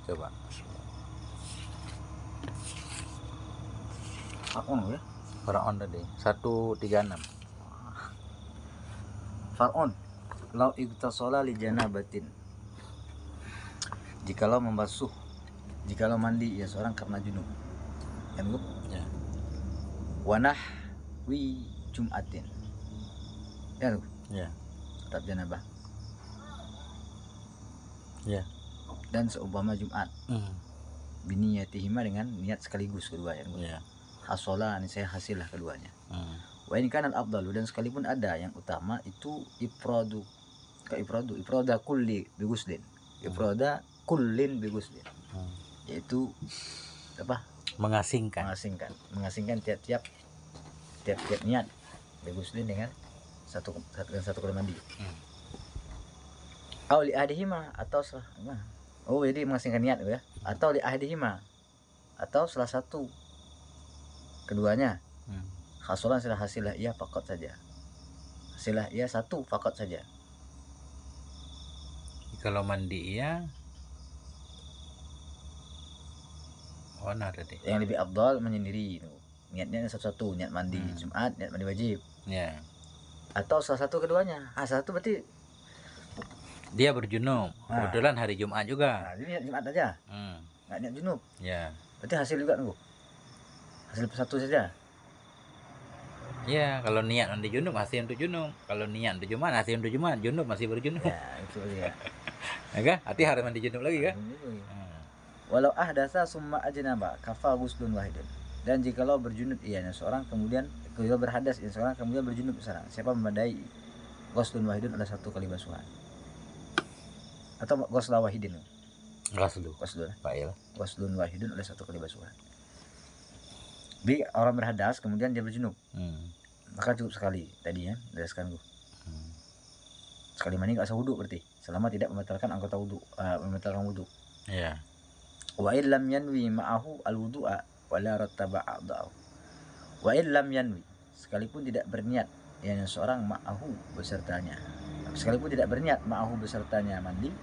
Coba. Far'un ya. Faraon tadi 136. Far'un lau igtasala li janabatin, jikalau mandi ya seorang karena junub, kan Bu? Ya. Wanah wi jum'atin, ya Bu? Ya. Tetap janabah. Ya. Dan seumpama Jumat, biniyatihima dengan niat sekaligus keduanya, kan Bu? Ya. Hasola ini saya hasil lah keduanya. Wa ini kan al-afdalu, dan sekalipun ada yang utama itu ifrada kulli biguslin, ifrada kullin biguslin, yaitu apa? Mengasingkan tiap-tiap niat biguslin dengan satu kali mandi. Au li ahdihima, atau jadi mengasingkan niat ya, atau li ahdihima, atau salah satu keduanya. Hasulan hasilah ia fakot saja, hasilah ia satu fakot saja. Kalau mandi ya warna tadi. Yang lebih afdal menyendiri itu. Niatnya satu-satu, niat mandi Jumat, niat mandi wajib. Ya. Atau salah satu keduanya. Salah satu berarti Dia berjunub. Kebetulan hari Jumat juga. Ini niat Jumat aja. Nggak niat junub. Ya. Berarti hasil juga nunggu. Hasil satu saja. Ya, kalau niat mandi junub hasil untuk junub. Kalau niat untuk Jumat hasil untuk Jumat. Junub masih berjunub. Ya, itu ya. Ya kan? Hati harus mandi junub lagi kan? Walau ahdasa summa ajnaba kafa ghuslun wahidun. Dan jikalau berjunub ianya seorang kemudian berhadas ianya seorang kemudian berjunub seorang, siapa memadai ghuslun wahidun adalah satu kali basuhan. Atau ghusla wahidin. Ghuslun Wahidun adalah satu kali basuhan. Bi orang berhadas kemudian dia berjunub. Maka cukup sekali tadi ya, jelaskan gua. Sekali mandi enggak usah wudu berarti, selama tidak membatalkan anggota wudu, membatalkan wudu. Ya. Wa illam yanwi ma'ahu al-wudu'a wala rattaba a'dha'u. Wa illam yanwi, sekalipun tidak berniat yang seorang ma'ahu besertanya. Sekalipun tidak berniat ma'ahu besertanya mandi.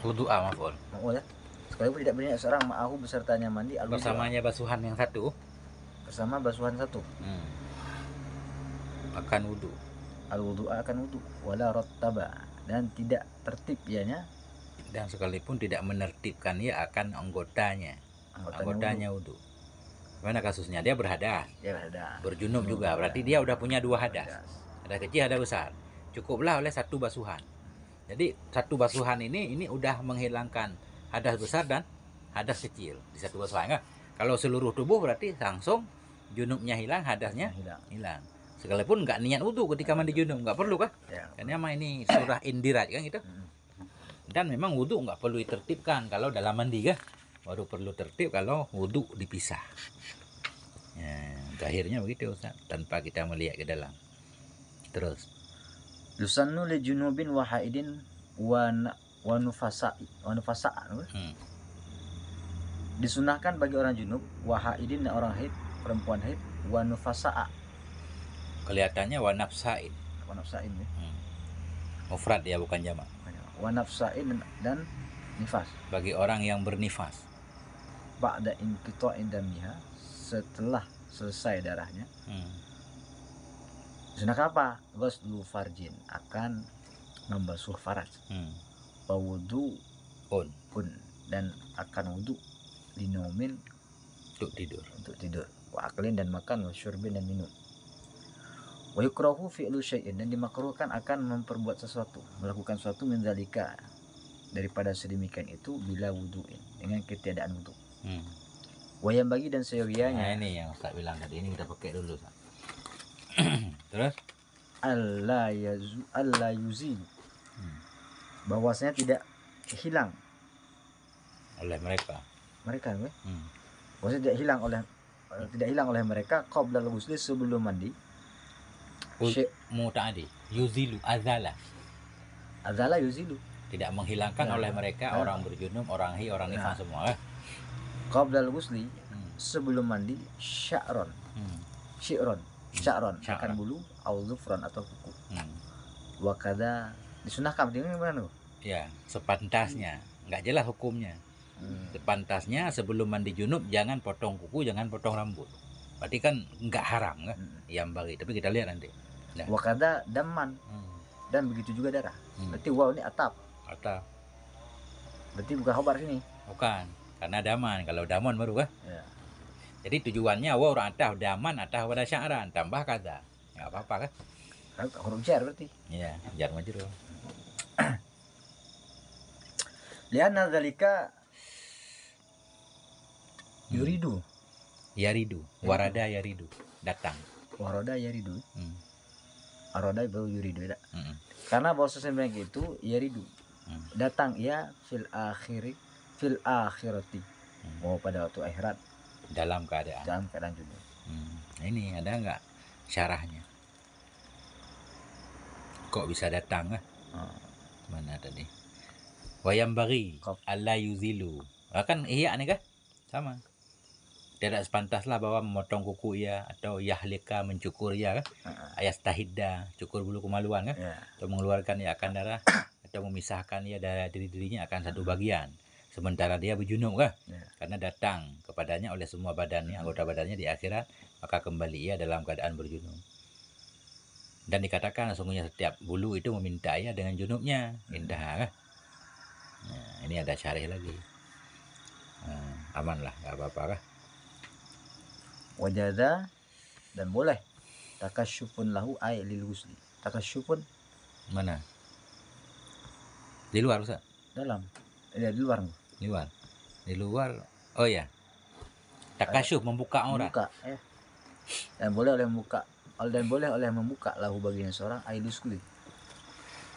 Wudu'a maf'ul. Ya. Sekalipun tidak berniat seorang ma'ahu besertanya mandi al-wudu'a. Bersamanya basuhan yang satu. Bersama basuhan satu. Akan wudu. Al-wudu'a akan wudu wala rattaba, dan tidak tertib ianya, dan sekalipun tidak menertibkan ia akan anggotanya wudu. Gimana kasusnya? Dia berhadas. Berjunub juga. Berarti dia udah punya dua hadas. Hadas kecil, hadas besar. Cukuplah oleh satu basuhan. Jadi satu basuhan ini udah menghilangkan hadas besar dan hadas kecil di satu basuhan kan? Kalau seluruh tubuh berarti langsung junubnya hilang, hadasnya hilang. Sekalipun nggak niat wudu ketika mandi junub, nggak perlu kan? Karena mah ini surah indirat kan gitu. Dan memang wudu nggak perlu ditertibkan kalau dalam mandi kan, baru perlu tertib kalau wudu dipisah. Ya, akhirnya begitu Ustaz, tanpa kita melihat ke dalam. Terus yusannu li junubin wa haidin wa nufasa'i. Disunahkan bagi orang junub, wa haidin orang haid, perempuan haid, wa nufasa'a. Kelihatannya wa nafsa'in. Ya. Mufrad ya, bukan jamak. Wa nafsa'in dan nifas. Bagi orang yang bernifas. Ba'da inqita'in damiha, setelah selesai darahnya. Sunahkan apa? Ghuslu farjin, akan membasuh faraj. Wa wudu dan akan wudu linomin, untuk tidur. Wa aklin, dan makan, wa syurbin, dan minum. Wa yukrahu fi'lu syai'in, dan dimakruhkan akan memperbuat sesuatu, melakukan sesuatu min zalika, daripada sedemikian itu, bila wudu'in, dengan ketiadaan wudu. Wa yang bagi, dan seyogianya. Nah, ini yang Ustaz bilang tadi, ini kita pakai dulu Ustaz. Terus Allah yuzil, bahwasanya tidak hilang oleh mereka bahwasanya tidak hilang oleh mereka qabla al-ghusli, sebelum mandi. Muta'adi yuzilu azala yuzilu, tidak menghilangkan oleh mereka orang berjunub, orang orang nifas semua. Qabla al-ghusli, sebelum mandi, sya'ron akan bulu, au zufran, atau kuku. Wakada disunahkan, ini gimana? Ya, sepantasnya, nggak jelas hukumnya. Sepantasnya sebelum mandi junub jangan potong kuku, jangan potong rambut. Berarti kan nggak haram kan? Yang bagi. Tapi kita lihat nanti. Nah. Wakada daman. Dan begitu juga darah. Berarti wow ini atap. Atap. Berarti bukan khobar sini. Bukan. Karena daman. Kalau daman baru kan? Ya. Jadi tujuannya wow atah daman atah pada sya'ran tambah kada. Nggak apa-apa kan? Huruf jar berarti. Iya, jar majrur. Lianna dzalika yuridu. Yaridu. Warada yaridu. Datang. Warada yaridu. Arada baru yuridu ya. Karena bahasa sebenarnya itu yaridu. Datang ya fil akhirati. Oh pada waktu akhirat. Dalam keadaan junub. Ini ada nggak syarahnya? Kok bisa datang kan? Mana tadi? Wayam bagi alla yuzilu. Kan iya nih kan? Sama. Tidak sepantaslah bahwa memotong kuku ya atau yahlika mencukur ya kan? Ayas tahidda, cukur bulu kemaluan kan? Atau mengeluarkan ya akan darah atau memisahkan ya dari diri-dirinya akan satu bagian. Sementara dia berjunub kan? Karena datang kepadanya oleh semua badannya, anggota badannya di akhirat, maka kembali ia dalam keadaan berjunub. Dan dikatakan sesungguhnya setiap bulu itu meminta ya dengan junubnya. Indah kan? Nah, ini ada syarih lagi. Aman lah, nggak apa-apa kan? Wajada dan boleh takasyufun lahu ay lil ghusli. Takasyufun mana? Di luar Ustaz? Dalam. Di luar. Di luar. Di luar. Oh ya. Takasyuf membuka aurat. Membuka ya. Dan boleh oleh membuka lahu bagian seorang ay ghusli.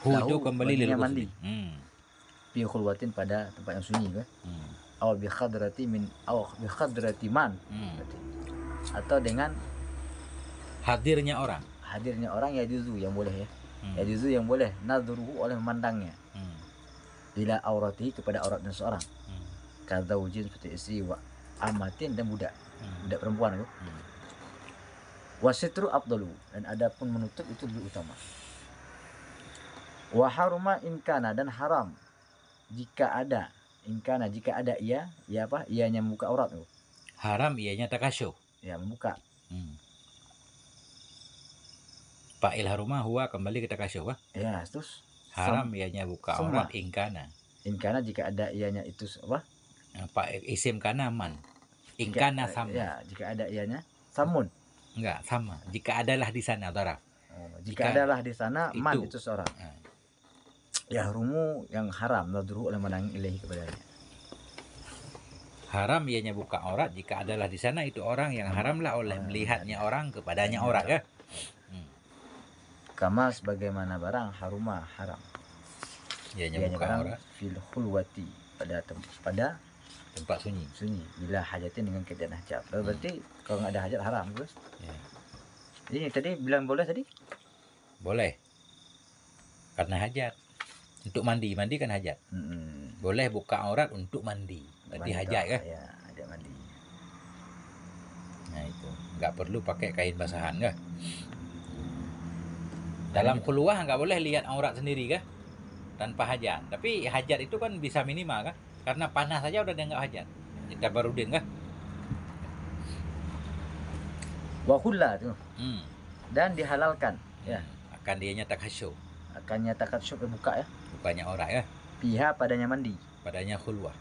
Itu kembali lil mandi. Fi khulwatin pada tempat yang sunyi kan? Aw bi khadrati man. Atau dengan hadirnya orang ya juzu yang boleh ya. Ya juzu yang boleh nadruhu oleh memandangnya. Ila aurati kepada auratnya seorang. Kadzaujin seperti istri wa amatin dan budak perempuan itu. Wasitru afdalu dan adapun menutup itu lebih utama. Wa haruma inkana dan haram jika ada ia apa ianya membuka aurat itu. Haram ianya takasyuf. Ya membuka. Fa'il haruma huwa kembali ke takasyuf kan? Ya terus haram ianya buka aurat inkana jika ada ianya itu apa? Isim kana man. Inkana sama. Ya jika ada ianya samun. Enggak sama. Jika adalah di sana daraf. Jika adalah di sana man itu seorang. Ya rumu yang haram nadruhu oleh menang ilahi kepadanya. Haram ianya buka aurat jika adalah di sana itu orang yang haramlah oleh melihatnya orang kepadanya aurat ya. Kama sebagaimana barang haruma haram. Ianya buka aurat fil khulwati pada tempat sunyi bila hajatin dengan keadaan hajat. Berarti kalau nggak ada hajat haram terus. Ya. Ini tadi bilang boleh tadi? Boleh. Karena hajat. Untuk mandi kan hajat. Boleh buka aurat untuk mandi. Berarti hajat kan? Ya, hajat mandi. Nah itu, nggak perlu pakai kain basahan kan? Dalam khulwah nggak boleh lihat aurat sendiri kan? Tanpa hajat. Tapi hajat itu kan bisa minimal kan? Karena panas saja udah dianggap hajat. Kita barudin kan? Wa khulla tuh. Dan dihalalkan ya. Akan dianya takasyuf. Akannya takasyuf buka ya. Bukanya aurat ya. Piha padanya mandi. Padanya khulwah.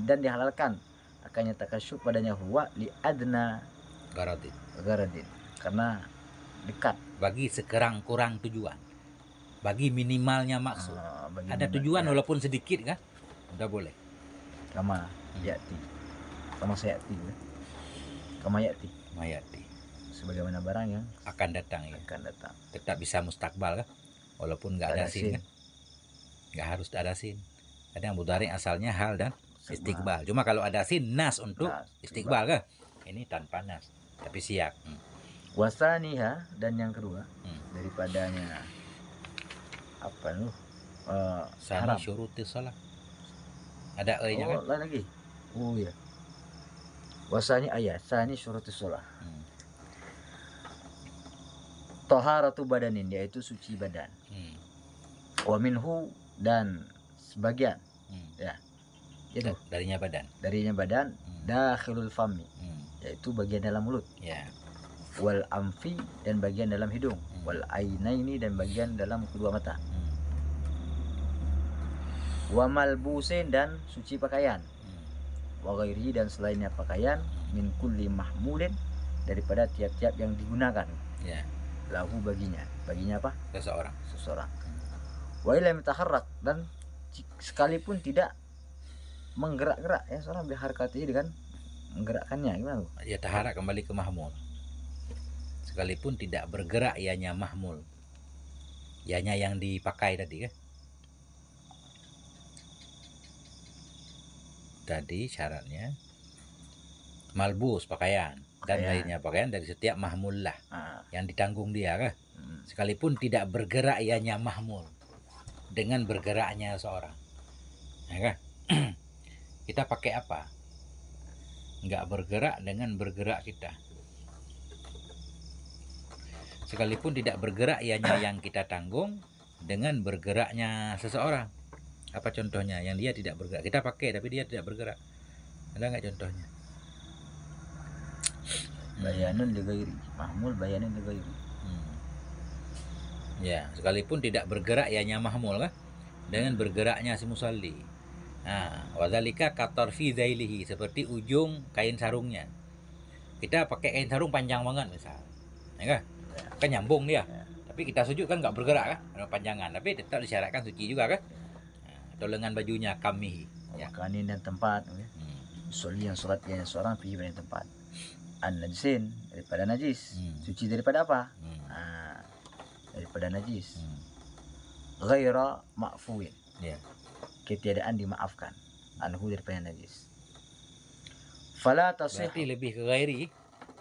Dan dihalalkan akannya takasyuf padanya khulwah li adna garadin. Karena dekat. Bagi sekurang-kurang tujuan. Bagi minimalnya maksud. Ada tujuan walaupun sedikit kan? Udah boleh. Kama yati. Kama sayati. Kama yati. Sebagaimana barang yang akan datang ya. Tetap bisa mustakbal kan? Walaupun nggak ada sin kan? Nggak harus ada sin. Ada yang mudhari asalnya hal dan istiqbal. Cuma kalau ada sin nas untuk istiqbal kan? Ini tanpa nas tapi siap. Wasaniha dan yang kedua daripadanya apa lu? Sani syurutis salah. Ada e-nya kan? Lain lagi. Oh ya. Wasani ayat sani syurutis salah. Taharatu badanin yaitu suci badan. Wa minhu dan sebagian Ya. Itu. Darinya badan. Darinya badan. Dakhilul fami. Yaitu bagian dalam mulut. Ya. Wal amfi, dan bagian dalam hidung. Wal ainaini, dan bagian dalam kedua mata. Wa malbusin, dan suci pakaian. Wa ghairihi, dan selainnya pakaian. Min kulli mahmulin, daripada tiap-tiap yang digunakan. Ya. Lahu, baginya. Baginya apa? Seseorang. Wa illam yataharrak, dan sekalipun tidak menggerak-gerak, ya, seorang biharkatihi, dengan menggerakkannya. Gimana? Ya, taharak kembali ke mahmul. Sekalipun tidak bergerak ianya mahmul. Ianya yang dipakai tadi kan. Tadi syaratnya malbus pakaian dan lainnya pakaian dari setiap mahmul lah yang ditanggung dia kan. Sekalipun tidak bergerak ianya mahmul dengan bergeraknya seorang, ya kan? Kita pakai apa? Nggak bergerak dengan bergerak kita. Sekalipun tidak bergerak ianya yang kita tanggung dengan bergeraknya seseorang. Apa contohnya yang dia tidak bergerak? Kita pakai tapi dia tidak bergerak. Ada nggak contohnya? Bayanun li ghairi. Mahmul bayanun li ghairi. Ya, sekalipun tidak bergerak ianya mahmul kan dengan bergeraknya si musalli. Nah, wadzalika katarfi zailihi, seperti ujung kain sarungnya. Kita pakai kain sarung panjang banget misal. Ya kan? Kan nyambung dia. Tapi kita sujud kan nggak bergerak kan? Panjangan, tapi tetap disyaratkan suci juga kan? Atau lengan bajunya kamihi. Ya. Makanin dan tempat. Soli yang sholat yang seorang pergi pada tempat. An-najisin, daripada najis. Suci daripada apa? Daripada najis. Ghaira ma'fuin. Ya. Ketiadaan dimaafkan. Anhu, daripada najis. Fala tasih. Berarti lebih ke ghairi.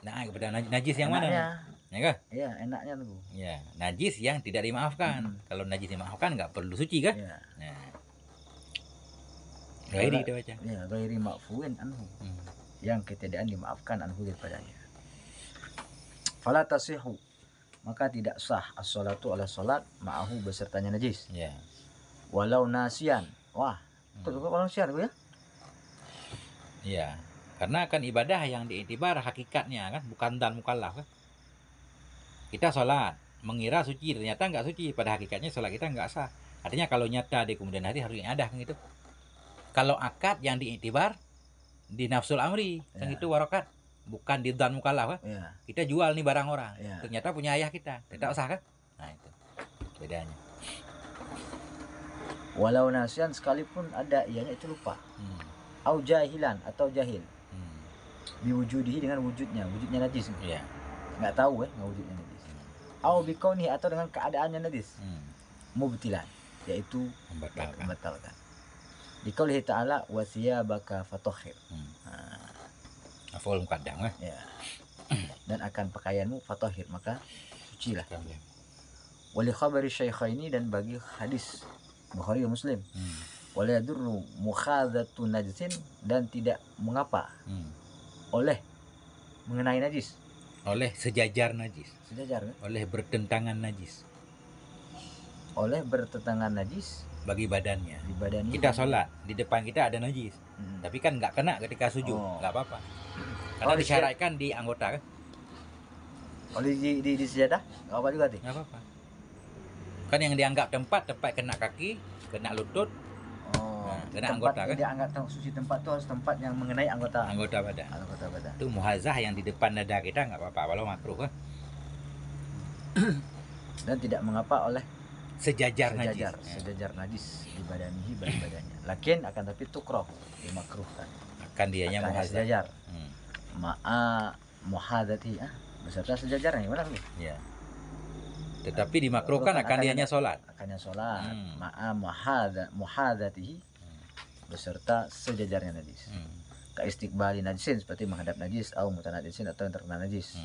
Nah, kepada najis yang mana? Ya kan? Iya, enaknya tuh. Ya, najis yang tidak dimaafkan. Kalau najis dimaafkan nggak perlu suci kan? Ya. Nah. Ghairi kita baca. Ya, ghairi ma'fuin anhu. Yang ketiadaan dimaafkan anhu, daripadanya. Fala tasihu, maka tidak sah as-salatu ala salat ma'ahu, besertanya najis. Ya. Walau nasian. Wah, itu walau nasian ya? Iya. Karena kan ibadah yang diiktibar hakikatnya kan, bukan dan mukallaf kan. Kita sholat mengira suci, ternyata nggak suci. Pada hakikatnya sholat kita nggak sah. Artinya kalau nyata di kemudian hari harus ada kan gitu. Kalau akad yang diiktibar di nafsul amri, kan itu warokat, bukan di dan mukallaf kan. Kita jual nih barang orang, ternyata punya ayah kita, tidak sah kan. Nah itu bedanya. Walau nasian, sekalipun ada ianya itu lupa. Au jahilan, atau jahil. Biwujudihi, dengan wujudnya najis. Iya. Nggak tahu nggak wujudnya najis. Au bikaunihi, atau dengan keadaannya najis. Mubtilan, yaitu membatalkan. Dikaulihi ta'ala wa thiyabaka fatahhir. Afal muqaddam kan? Ya. Dan akan pakaianmu fatahhir, maka sucilah. Wa li khabari syaikhaini, dan bagi hadis Bukhari dan Muslim. Wala yadurru mukhadzatu najisin, dan tidak mengapa oleh mengenai najis. Oleh sejajar najis. Sejajar kan? Oleh bertentangan najis. Oleh bertentangan najis bagi badannya. Di badannya. Kita sholat, di depan kita ada najis. Tapi kan nggak kena ketika sujud, nggak apa-apa. Karena disyaratkan di anggota kan. Oleh di sejadah, nggak apa juga sih. Nggak apa-apa. Kan yang dianggap tempat kena kaki, kena lutut. Kena anggota kan. Dianggap suci tempat itu harus tempat yang mengenai anggota badan. Itu muhazah yang di depan dada kita nggak apa-apa, walau makruh kan. Dan tidak mengapa oleh sejajar najis di badanihi, bagi badannya. Lakin akan tapi tukroh, dimakruhkan. Akan dianya muhazah. Sejajar. Ma'a muhadati, beserta sejajarnya gimana tuh? Ya. Tetapi dimakruhkan akan dianya sholat. Akannya sholat. Ma'a muhadatihi, beserta sejajarnya najis. Ka istiqbali najisin, seperti menghadap najis, atau mutanajisin, atau yang terkena najis.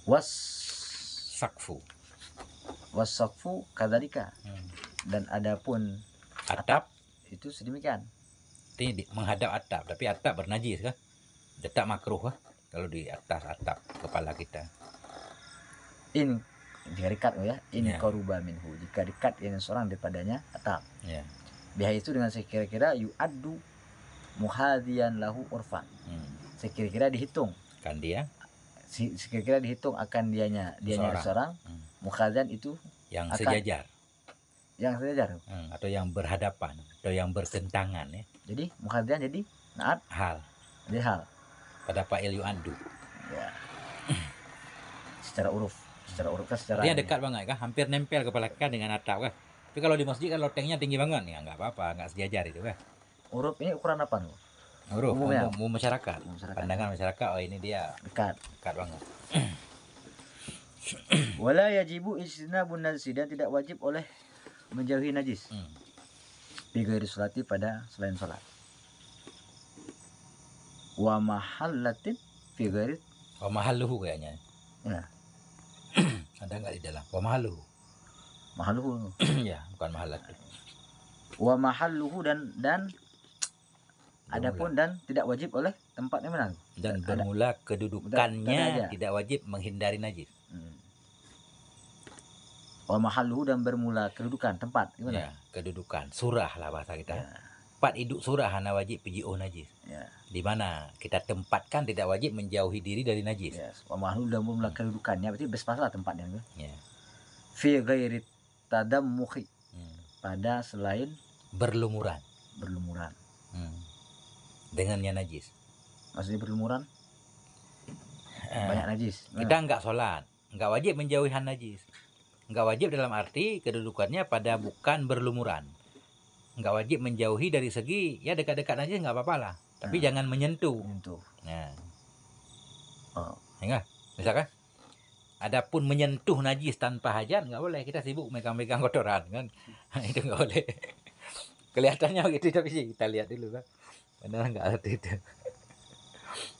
Wasakfu kadzalika. Dan adapun atap itu sedemikian. Ini menghadap atap, tapi atap bernajis kan? Tetap makruh kan? Kalau di atas atap kepala kita. Jika dekat ya, koruba minhu, jika dekat yang seorang daripadanya atap. Ya. Bihai itu dengan sekira-kira yu'addu muhadiyan lahu urfan. Sekira-kira dihitung kan dia, sekira-kira dihitung akan dianya seorang. Muhadiyan itu yang sejajar, atau yang berhadapan atau yang bertentangan ya. Jadi muhadiyan jadi naat hal. Jadi hal Pada fa'il yu'addu. Ya. Secara uruf kan secara artinya dekat banget kan, hampir nempel kepala kan dengan atap kan. Tapi kalau di masjid kan lotengnya tinggi banget ya, nggak apa-apa, nggak sejajar itu kan. Uruf ini ukuran apa nih? Uruf umum masyarakat. Pandangan masyarakat, oh ini dia dekat banget. Wala yajibu istinabun najis, dan tidak wajib oleh menjauhi najis. Bi ghairi sholati, pada selain salat. Wa mahallatin fi ghairi, wa mahalluhu kayaknya. Ya. Ada nggak di dalam? Wa mahalluhu. Ya, bukan mahallat. Wa mahalluhu, dan adapun dan tidak wajib oleh tempatnya mana? Dan bermula kedudukannya tidak wajib menghindari najis. Wa mahalluhu, dan bermula kedudukan tempat gimana? Ya, kedudukan surah lah bahasa kita. Tempat iduk surah hana wajib piji'uh najis. Ya. Di mana kita tempatkan tidak wajib menjauhi diri dari najis. Yes. Wa mahalluhu, dan bermula kedudukannya berarti bespasalah tempatnya kan? Ya. Fi ghairi tadammuhi, pada selain berlumuran. Dengannya najis. Maksudnya berlumuran? Banyak najis. Kita enggak sholat, enggak wajib menjauhi najis. Enggak wajib dalam arti kedudukannya pada bukan berlumuran. Enggak wajib menjauhi dari segi ya dekat-dekat najis enggak apa-apa lah. Tapi jangan menyentuh. Nah. Enggak, misalkan adapun menyentuh najis tanpa hajat nggak boleh. Kita sibuk megang-megang kotoran kan. Itu nggak boleh. Kelihatannya begitu, tapi sih kita lihat dulu kan. Benar nggak arti itu.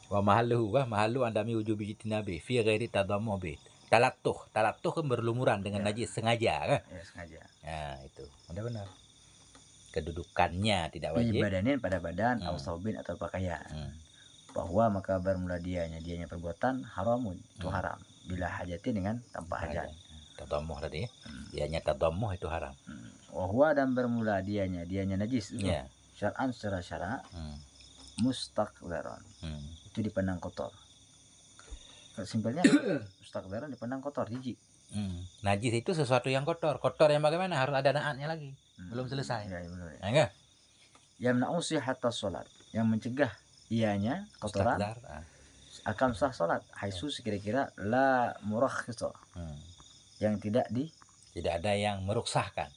Wa mahallu andami wujubi jitinabi fi ghairi tadammu bi. Talattuh kan berlumuran dengan najis sengaja kan? Ya, sengaja. Nah, itu. Benar. Kedudukannya tidak wajib. Badanin, pada badan, saubin atau pakaian. Bahwa maka bermula dianya perbuatan haramun, itu haram. Bila hajati, dengan tanpa hajat. Tadammuh tadi. Dianya tadammuh itu haram. Wahwa, dan bermula dianya najis. Ya. Syar'an, secara syara, mustaqdaran. Itu dipandang kotor. Simpelnya mustaqdaran dipandang kotor, jijik. Najis itu sesuatu yang kotor. Kotor yang bagaimana? Harus ada naatnya lagi. Belum selesai. Ya, belum. Nah, enggak? Yamna'u sihhatas sholat, yang mencegah ianya kotoran akan sah sholat. Haitsu, sekira-kira la murakhisa, yang tidak ada yang meruksahkan.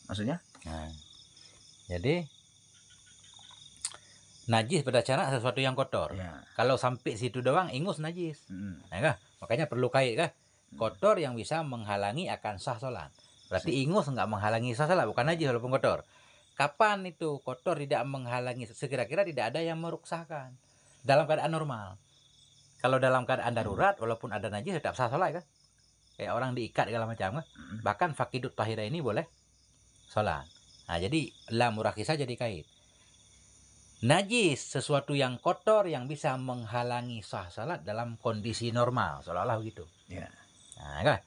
Maksudnya? Nah, jadi najis pada cara sesuatu yang kotor. Ya. Kalau sampai situ doang ingus najis. Nah, makanya perlu kait kan? Kotor yang bisa menghalangi akan sah sholat. Berarti ingus nggak menghalangi sah sholat, bukan najis walaupun kotor. Kapan itu kotor tidak menghalangi? Sekira-kira tidak ada yang meruksahkan. Dalam keadaan normal. Kalau dalam keadaan darurat, walaupun ada najis tetap sah sholat kan? Kayak orang diikat segala macam kan? Bahkan fakidut tahira ini boleh sholat. Nah, jadi la murakhisa jadi kait. Najis sesuatu yang kotor yang bisa menghalangi sah salat dalam kondisi normal, seolah-olah begitu. Ya. Nah, kan?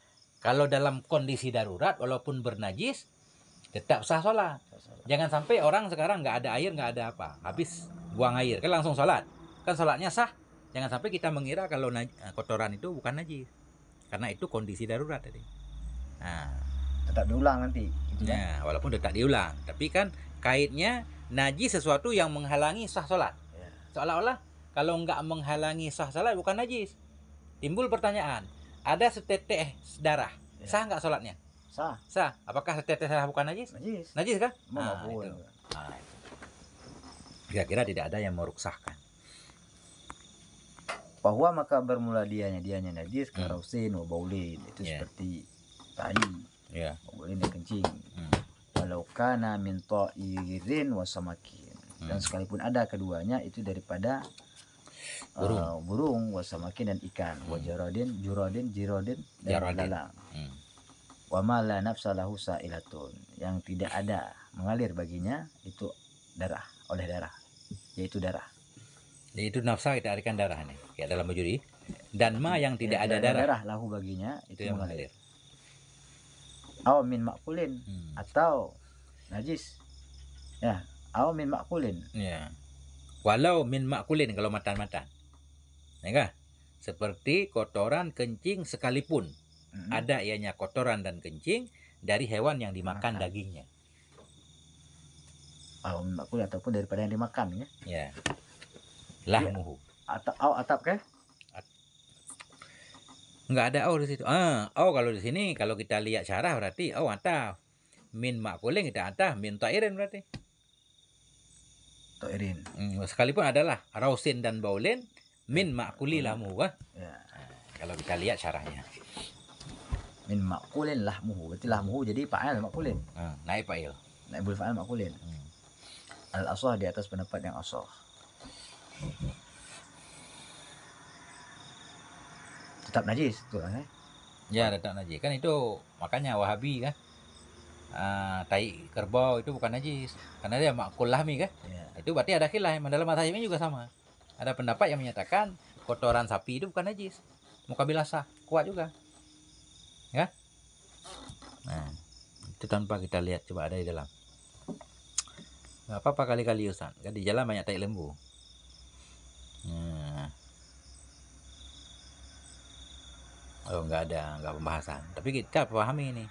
Kalau dalam kondisi darurat walaupun bernajis tetap sah salat. Jangan sampai orang sekarang nggak ada air, nggak ada apa, habis buang air kan langsung salat. Kan salatnya sah. Jangan sampai kita mengira kalau kotoran itu bukan najis. Karena itu kondisi darurat tadi. Nah, tetap diulang nanti. Ya, walaupun tetap diulang, tapi kan kaitnya najis sesuatu yang menghalangi sah salat. Ya. Seolah-olah kalau nggak menghalangi sah salat bukan najis. Timbul pertanyaan, ada setetes darah, sah nggak salatnya? Sah. Apakah setetes darah bukan najis? Najis kan? Itu. Kira-kira tidak ada yang meruksahkan. Bahwa maka bermula dianya najis, karausin wa baulin, itu seperti tai. Ya. Baulin dan kencing. Walau kana min ta'irin wa samakin. Dan sekalipun ada keduanya itu daripada burung wa samakin dan ikan, wa jurodin dan belalang. Wa ma la nafsa lahu sa'ilatun, yang tidak ada mengalir baginya itu darah, yaitu darah. Jadi itu nafsa kita artikan darah nih, kayak dalam bujuri. Dan ma yang tidak ada darah lahu baginya itu yang mengalir. Aw min makulin atau najis. Ya, aw min makulin. Ya. Walau min makulin kalau matan-matan. Ya kan? Seperti kotoran kencing sekalipun. Ada ianya kotoran dan kencing dari hewan yang dimakan dagingnya. Aw min makulin ataupun daripada yang dimakan ya. Ya. Lahmuhu. Aw atap kah? Enggak ada au di situ. Au kalau di sini kalau kita lihat syarah berarti au ataf. Min makulin kita ataf, min ta'irin berarti. Ta'irin. Sekalipun adalah rausin dan baulin min makuli lahmuhu. Ya. Kalau kita lihat syarahnya. Min makulin lahmuhu. Berarti lahmuhu jadi fa'il makulin. Naib fa'il. Naibul fa'il makulin. Al-asah di atas pendapat yang asah. Tetap najis tuh kan? Ya, tetap najis. Kan itu makanya Wahabi kan. Tai kerbau itu bukan najis karena dia makul lahmi kan. Ya. Itu berarti ada khilaf. Dalam mazhab ini juga sama. Ada pendapat yang menyatakan kotoran sapi itu bukan najis. Mukabilah sah, kuat juga. Ya? Nah, itu tanpa kita lihat, coba ada di dalam. Enggak apa-apa kali-kali Ustaz. Kan di jalan banyak tai lembu. Oh, enggak ada pembahasan. Tapi kita pahami ini.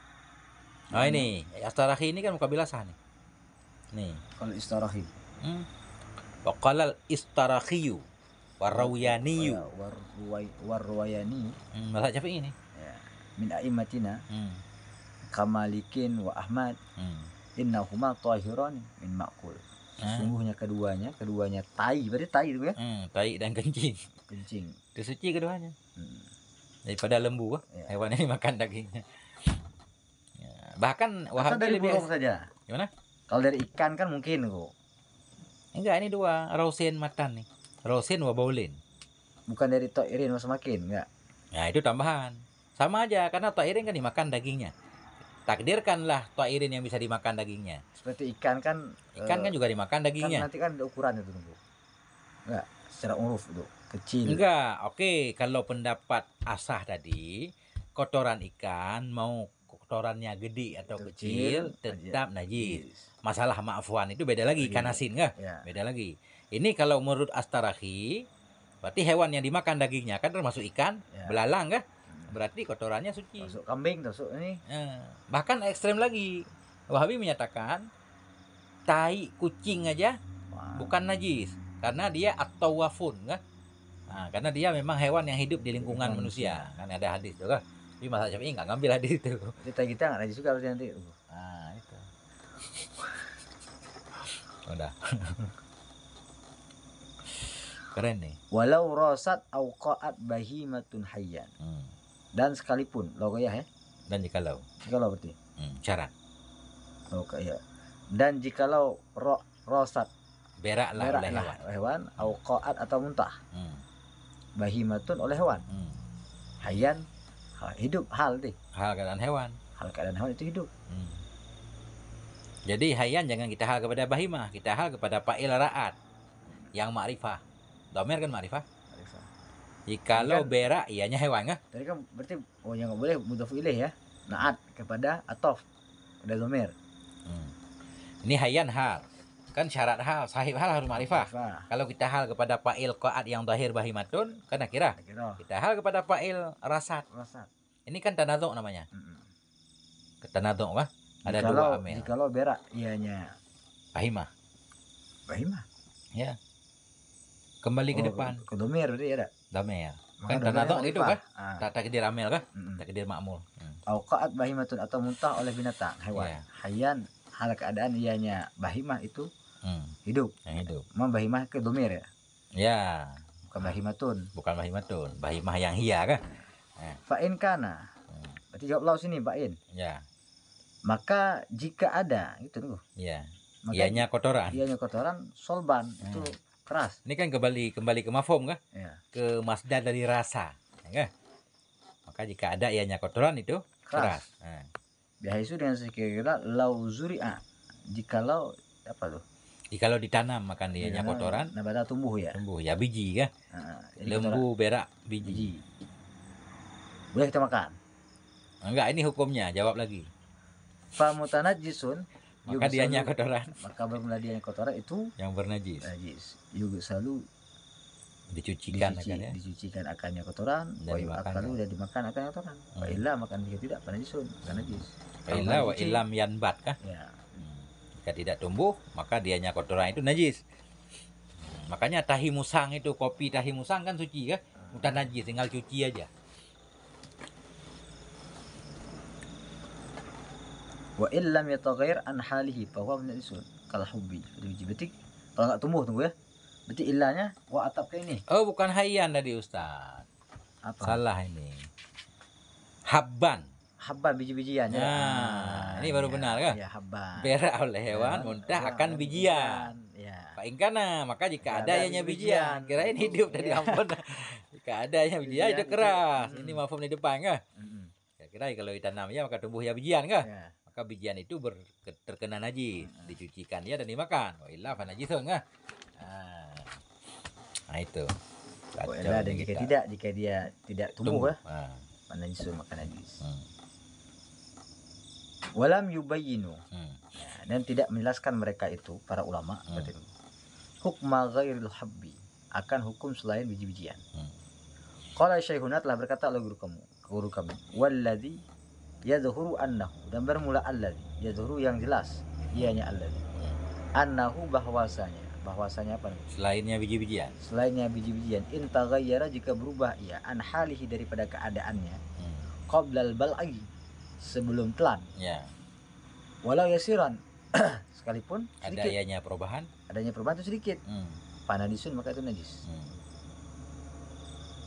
Oh, ini istarahi ini kan mukabilah sah nih. Nih. Kalau istarahi. Wa qalal istarahiyu warawiyaniyu. Warwayani. Mazhab Syafi'i ini. Ya. Min a'immatina. Kamalikin wa Ahmad. Innahuma tahiran min ma'kul. Sesungguhnya keduanya tai, berarti tai itu ya? Tai dan kencing. Itu suci keduanya. Daripada lembu, hewan ini makan dagingnya. Ya, bahkan Wahabi dari burung saja. Gimana? Kalau dari ikan kan mungkin kok. Enggak, ini dua, rausin matan nih. Rausin wa baulin. Bukan dari ta'irin semakin, enggak. Nah, itu tambahan. Sama aja karena ta'irin kan dimakan dagingnya. Takdirkanlah ta'irin yang bisa dimakan dagingnya. Seperti ikan kan juga dimakan dagingnya. Kan nanti kan ada ukuran itu nunggu. Enggak, secara uruf itu kecil. Enggak, oke. Kalau pendapat asah tadi, kotoran ikan mau kotorannya gede atau kecil tetap najis. Masalah ma'fuan itu beda lagi, ikan asin enggak? Ya. Beda lagi. Ini kalau menurut Astarahi, berarti hewan yang dimakan dagingnya kan termasuk ikan, belalang enggak? Berarti kotorannya suci. Masuk kambing, masuk ini. Bahkan ekstrem lagi. Wahabi menyatakan tai kucing aja bukan najis karena dia at-tawafun kan? Nah, karena dia memang hewan yang hidup di lingkungan manusia. Kan ada hadis juga. Tapi mazhab Syafi'i enggak ngambil hadis itu. Kita enggak najis juga berarti nanti. Nah, itu. Udah. Keren nih. Walau rosat au qa'at bahimatun hayyan. Dan sekalipun logoyah ya. Dan jikalau berarti. Syarat. Oke ya. Dan jikalau rosat beraklah oleh hewan au qa'at atau muntah. Bahimatun oleh hewan. Hayyan hidup hal keadaan hewan. Hal keadaan hewan itu hidup. Jadi hayyan jangan kita hal kepada bahimah, kita hal kepada fa'il ra'at yang ma'rifah. Dhamir kan ma'rifah. Jikalau berak ianya hewan kan? Tadi kan berarti yang enggak boleh mudhaf ilaih ya. Na'at kepada atof pada dhamir. Ini hayyan hal. Kan syarat hal, sahib hal harus ma'rifah. Kalau kita hal kepada fa'il qa'at yang zahir bahimatun, kan nakirah. Kita hal kepada fa'il rasat. Ini kan tanadhu namanya. Tanadhu kah? Ada dua amil. Jikalau berak ianya bahimah. Ya. Kembali ke depan. Ke dhamir berarti ada. Dhamir. Kan tanadhu itu kan? Takdir amil kah? Takdir ma'mul. Au qa'at bahimatun atau muntah oleh binatang, hewan. Hayyan hal keadaan ianya bahimah itu hidup. Yang hidup. Memang bahimah ke dhamir ya? Ya. Bukan bahimatun. Bahimah yang hiya kan? Fa'in kana. Berarti jawab lau sini fa'in. Ya. Maka jika ada itu tunggu. Ya. Ianya kotoran. Solban itu keras. Ini kan kembali ke mafhum kan? Ya. Ke masdar dari rasa, ya kan? Maka jika ada ianya kotoran itu keras. Biasa dengan sekira lau zuri'a. Jikalau apa tuh? Jikalau ditanam makan dianya kotoran, nabata tumbuh ya. Tumbuh ya biji kan? Lembu berak biji. Boleh kita makan? Enggak, ini hukumnya, jawab lagi. Famutanajjisun, maka dianya kotoran. Maka bermula dianya kotoran itu yang bernajis. Juga selalu dicucikan akannya kotoran, dan dimakan akannya kotoran. Wa illa makan jika tidak panajisun, maka najis. Wa illam yanbat kah? Ya. Jika tidak tumbuh, maka dianya kotoran itu najis. Makanya tahi musang itu, kopi tahi musang kan suci kan? Bukan najis, tinggal cuci aja. Wa illam yataghayyar an halihi fa huwa najisun kal hubbi. Berarti kalau enggak tumbuh, tunggu ya. Berarti ilahnya wa atap ke ini. Oh, bukan hayyan tadi Ustaz. Apa? Salah ini. Habban biji-bijiannya. Nah, ini baru benar kan? Ya, habban. Berak oleh hewan muntah akan bijian. Ya. Pak Ingkana, maka jika adanya bijian, kirain hidup tadi ampun. Jika adanya bijian itu keras. Ini mafhum di depan kan? Kira kalau ditanam ya maka tumbuh ya bijian kan? Ya. Maka bijian itu terkena najis, dicucikan ya dan dimakan. Wa illa fa najisun kan? Nah itu. Dan jika dia tidak tumbuh ya, najisun maka najis. Walam yubayyinu. Dan tidak menjelaskan mereka itu para ulama hukma ghairil habbi, akan hukum selain biji-bijian. Qala Syekhuna, telah berkata oleh guru kami, walladzi yadhuru annahu, dan bermula alladzi yadhuru yang jelas ianya alladzi annahu bahwasanya apa? Selainnya biji-bijian in taghayyara, jika berubah ia an halihi, daripada keadaannya qablal bal'i, sebelum telan, ya, walau yasiran sekalipun sedikit, adanya perubahan itu sedikit, panadisun maka itu najis.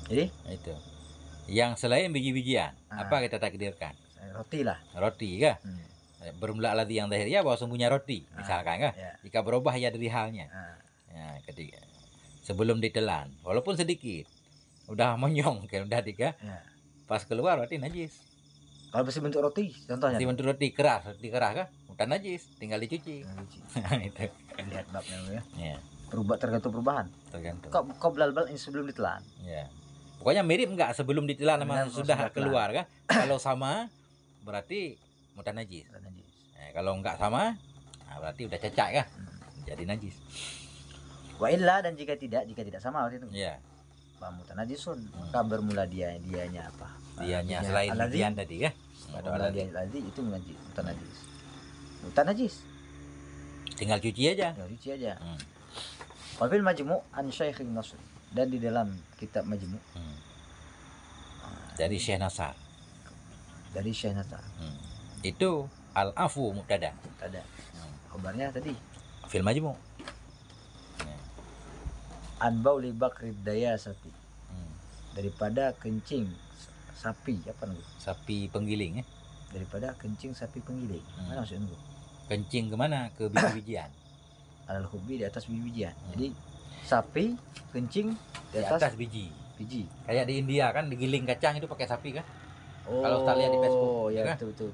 Jadi itu yang selain biji-bijian apa kita takdirkan? Roti kah? Bermula alladzi yang zahir ya bahwa sungguhnya roti misalkan kah? Ya. Jika berubah ya dari halnya. Ya, ketika sebelum ditelan walaupun sedikit udah monyong kayak udah tiga, ya, pas keluar berarti najis. Kalau masih bentuk roti, contohnya bentuk roti keras kah? Bukan najis, tinggal dicuci. Itu. Lihat babnya ya. Ya. Tergantung perubahan. Kok belal-bal ini sebelum ditelan. Ya. Pokoknya mirip enggak sebelum ditelan sama sudah keluar kan? Kalau sama berarti mudah najis. Kalau enggak sama, berarti udah cecak kan? Jadi najis. Wa illa, dan jika tidak sama waktu itu. Iya. Mutanajisun, maka bermula dianya apa? Dianya selain bijian tadi ya. Alladzi itu mutanajis. Tinggal cuci aja. Wa fil majmu' an Syekh Nasr, dan di dalam kitab Majmu' dari Syekh Nasar. Itu al-afu mubtada. Kabarnya tadi fil majmu'. An bauli bakrid dayasati, daripada kencing sapi sapi penggiling ya. Daripada kencing sapi penggiling. Mana maksudnya? Kencing kemana? Ke biji-bijian. Alal hubbi, di atas biji-bijian. Jadi sapi kencing di atas biji. Kayak di India kan digiling kacang itu pakai sapi kan? Kalau kita lihat di Facebook. Oh ya, kan? betul.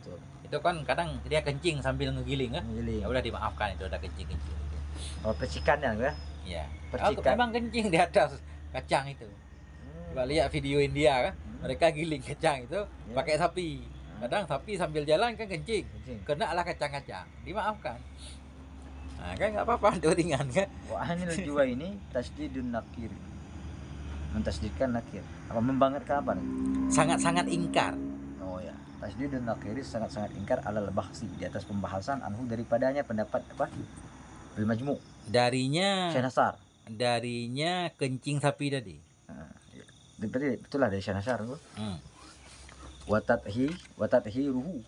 Itu kan kadang dia kencing sambil ngegiling kan? Ya udah dimaafkan, itu udah kencing. Oh, percikannya ya? Iya. Memang kencing di atas kacang itu. Coba lihat video India kan? Mereka giling kacang itu pakai sapi. Kadang sapi sambil jalan kan kencing. Kena lah kacang-kacang. Dimaafkan. Nah, kan enggak apa-apa, itu ringan kan? Wa anil jua ini tasdidun nakir. Mentasdidkan nakir. Apa membanggakan apa nih? Sangat-sangat ingkar. Oh ya. Tasdidun nakir sangat-sangat ingkar alal bahsi, di atas pembahasan anhu daripadanya pendapat apa? Bil majmu'. Darinya Syekh Nasar. Darinya kencing sapi tadi. Berarti itulah dari Syekh Nasar tuh. Watathiruhu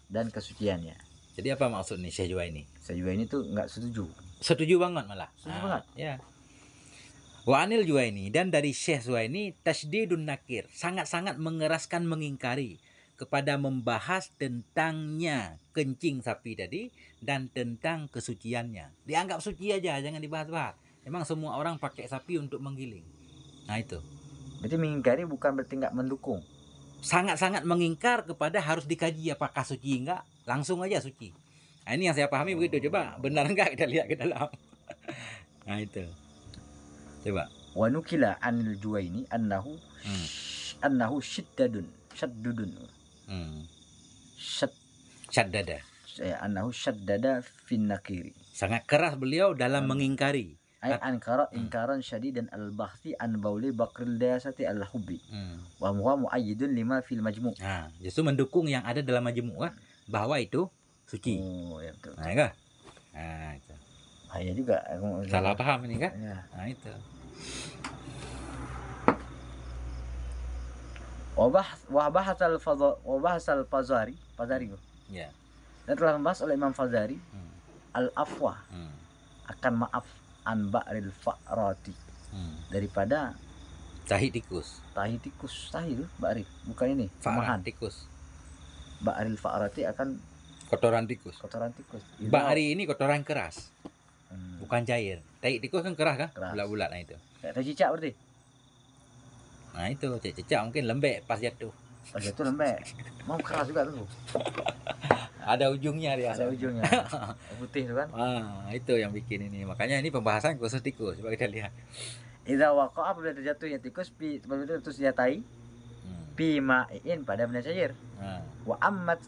dan kesuciannya. Jadi apa maksud nih Syekh Jua ini? Syekh Jua ini tuh enggak setuju. Setuju banget malah. Banget. Ya. Wa anil Jua ini, dan dari Syekh Jua ini tasdidun nakir, sangat-sangat mengeraskan mengingkari kepada membahas tentangnya kencing sapi tadi dan tentang kesuciannya. Dianggap suci aja, jangan dibahas-bahas. Memang semua orang pakai sapi untuk menggiling. Nah itu. Berarti mengingkari bukan berarti enggak mendukung. Sangat-sangat mengingkar kepada harus dikaji apakah suci enggak, langsung aja suci. Nah ini yang saya pahami begitu. Coba benar enggak kita lihat ke dalam. Nah itu. Coba. Wa nukila anil Juwaini annahu syaddudun. Syaddada. Annahu syaddada fin nakiri. Sangat keras beliau dalam mengingkari. Ay ankara ingkaran syadidan al-bahthi an bauli bakril dayasati al-hubbi. Wa huwa muayyidun lima fil majmu'. Nah, justru mendukung yang ada dalam majmu' bahwa itu suci. Oh, ya betul. Nah, enggak? Nah, itu. Bahaya juga. Salah paham ini kan? Ya. Nah, itu. Wa bahasal Fazari. Ya. Dan telah membahas oleh Imam Fazari al-afwa akan maaf an ba'ril fa'rati daripada tahi tikus. Tahi itu ba'ril, bukan ini. Fa'rah tikus. Ba'ril fa'rati akan kotoran tikus. Ba'ri ini kotoran keras. Bukan cair. Tahi tikus kan keras kan? Bulat-bulat nah itu. Kayak tahi cicak berarti. Nah itu cicak mungkin lembek pas jatuh. Pas jatuh lembek. Mau keras juga tuh. Ada ujungnya dia. Ada ujungnya. Putih itu kan. Itu yang bikin ini. Makanya ini pembahasan khusus tikus. Coba kita lihat. Idza waqa'a apabila terjatuhnya tikus sebelum itu terus diatai. Pi ma'in pada benda cair. Wa ammat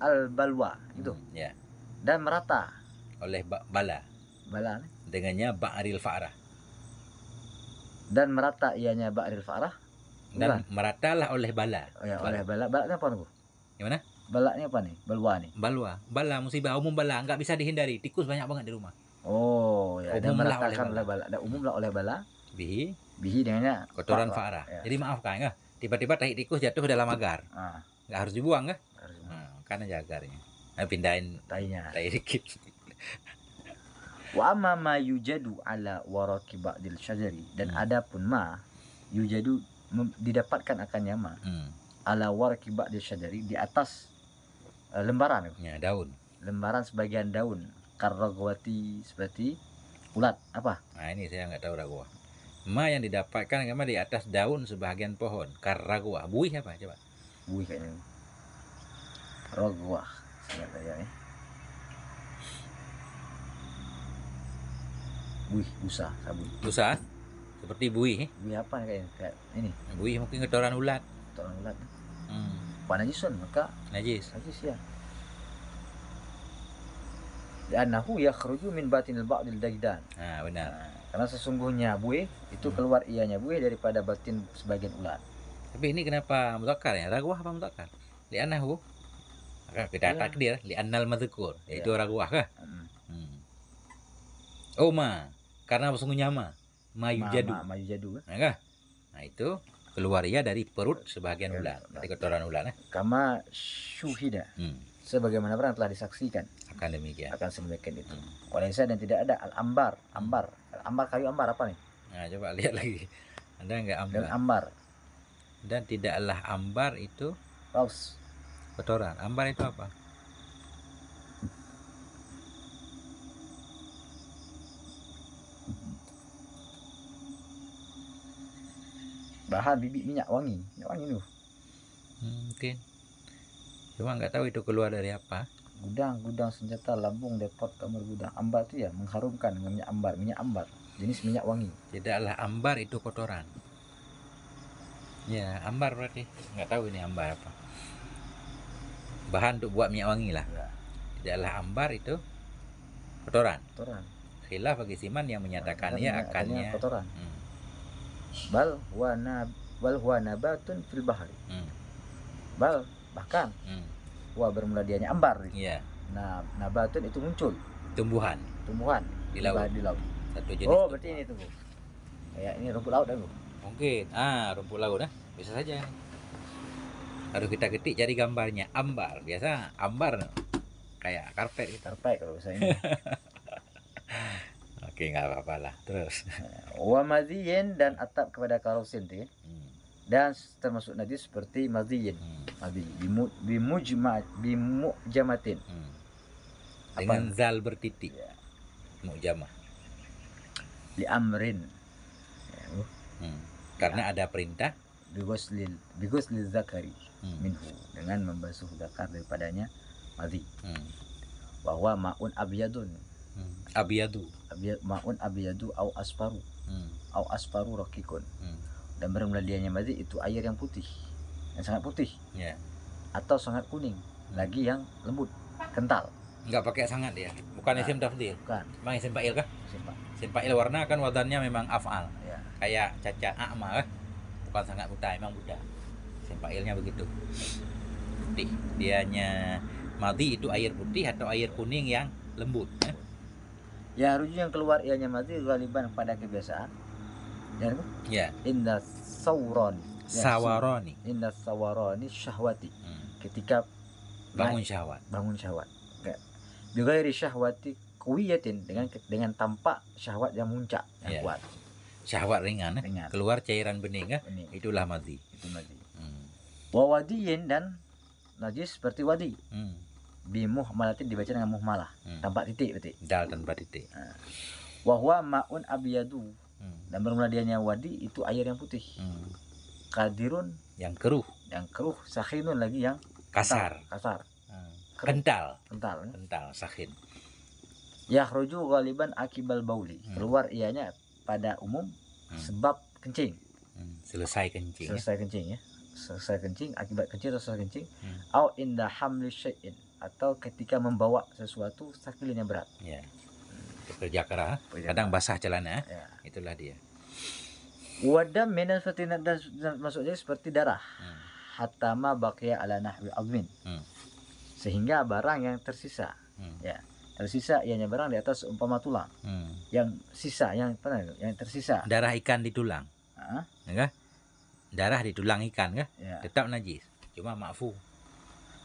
al balwa itu. Ya. Dan merata oleh bala. Bala dengannya ba'ril fa'rah. Dan merata ianya ba'ril fa'rah. Dan meratalah oleh bala. Oh ya, oleh bala. Balanya apa nih? Gimana? Balanya apa nih? Balwa nih. Bala musibah umum bala, nggak bisa dihindari. Tikus banyak banget di rumah. Oh, ya. Dan meratakan oleh bala. Dan umumlah oleh bala. Bihi dengannya kotoran fa'rah. Ya. Jadi maaf kan, enggak? Tiba-tiba tahi tikus jatuh dalam agar. Nggak harus dibuang kan? Karena aja agarnya. Pindahin tahinya. Tahi dikit. Wa amma ma yujadu ala waraqi ba'dil syajari, dan adapun ma yujadu didapatkan akannya ma ala waraqi ba'dil syajari, di atas lembaran ya, daun. Lembaran sebagian daun, karragwati, seperti ulat apa? Nah, ini saya nggak tahu ragwah. Ma yang didapatkan karena di atas daun sebagian pohon, karragwah. Buih apa coba? Buih kayaknya. Ragwah. Saya tahu ya. Buih, busa, sabun. Busa? Seperti buih. Buih apa kayaknya? Kayak ini. Buih mungkin kotoran ulat. Kotoran ulat. Najisun, maka najis ya. Li'annahu yakhruju min batinil ba'dil dajdan. Nah, benar. Karena sesungguhnya buih itu keluar ianya buih daripada batin sebagian ulat. Tapi ini kenapa mudzakkar ya? Ragwah apa mudzakkar? Li'annahu kita takdir li'annal madzkur, itu ragwah kah? Oh ma, karena sesungguhnya ma yujadu. Nah, nah itu keluar ia dari perut sebagian ulat, dari kotoran ulat. Kama syuhida. Sebagaimana yang telah disaksikan. Akan demikian. Akan sedemikian itu. Walaysa, dan tidak ada al-ambar. Ambar, kayu ambar apa nih? Nah, coba lihat lagi. Ada enggak ambar? Dan ambar. Dan tidaklah ambar itu raus. Kotoran. Ambar itu apa? Bahan bibit minyak wangi tuh. Mungkin. Cuma nggak tahu itu keluar dari apa. Gudang senjata, lambung, depot, kamar gudang. Ambar itu ya mengharumkan, minyak ambar, jenis minyak wangi. Tidaklah ambar itu kotoran. Ya, ambar berarti. Nggak tahu ini ambar apa. Bahan untuk buat minyak wangi lah. Ya. Tidaklah ambar itu kotoran. Khilaf bagi Siman yang menyatakannya akannya kotoran. Bal huwa nabatun fil bahari. Bal bahkan bermula dianya ambar. Iya. Nah, nabatun itu muncul. Tumbuhan di laut. Satu jenis. Oh, berarti ini tuh. Kayak ini rumput laut kan, Bu? Mungkin. Rumput laut bisa saja. Harus kita ketik cari gambarnya. Ambar. Biasa ambar kayak karpet gitu. Karpet kalau misalnya. Oke, nggak apa-apa lah. Terus. Wa madhiyin, dan atap kepada karosin tuh ya. Dan termasuk najis seperti madhiyin. Bimujamatin. Dengan zal bertitik. Ya. Mujamah. Li amrin. Karena ada perintah bigoslil zakari minhu, dengan membasuh zakar daripadanya madhi. Bahwa ma'un abyadun. Ma'un abyadu au asfaru. Au asfaru rakikun. Dan bermula dianya madhi itu air yang putih, yang sangat putih. Yeah. Atau sangat kuning, lagi yang lembut. kental. Nggak pakai sangat dia. Bukan isim tafdil. Bukan. Memang isim fa'il kah? Isim fa'il warna kan wadannya memang af'al. Ya. Kayak cacat a'ma kah? Bukan sangat buta, emang buta. Isim fa'ilnya begitu. Putih. Dianya madhi itu air putih atau air kuning yang lembut. Ya, rujuk yang keluar ianya madhi galiban pada kebiasaan. Ya. Indah sawarani. Sawarani. Indah sawarani syahwati. Ketika bangun syahwat. Bangun syahwat. Bighairi syahwati kuwiyatin, dengan tampak syahwat yang muncak, yang kuat. Syahwat ringan. Keluar cairan bening. Itulah madhi. Itu madhi. Wa wadiyin, dan najis seperti wadi. Bimuhmalatin dibaca dengan muhmalah, tanpa titik berarti. Dal tanpa titik. Wa huwa ma'un abyadu. Dan bermula dianya wadi itu air yang putih. Qadirun, yang keruh. Yang keruh, sakhinun lagi yang kasar. Kental, sakhin. Yakhruju ghaliban akibal bauli. Keluar ianya pada umum sebab kencing. Selesai kencing ya. Selesai kencing, akibat kencing atau selesai kencing. Au inda hamli syai'in, atau ketika membawa sesuatu sakilin yang berat. Ya. Kerja keras, kadang basah celana. Ya. Itulah dia. Wadam minal fatinat, dan maksudnya seperti darah. Hatta ma baqiya ala nahwi azmin. Sehingga barang yang tersisa, ya, tersisa ianya barang di atas umpama tulang. Yang sisa, yang tersisa. Darah ikan di tulang. Ya, darah di tulang ikan kah? Ya. Tetap najis, cuma ma'fu.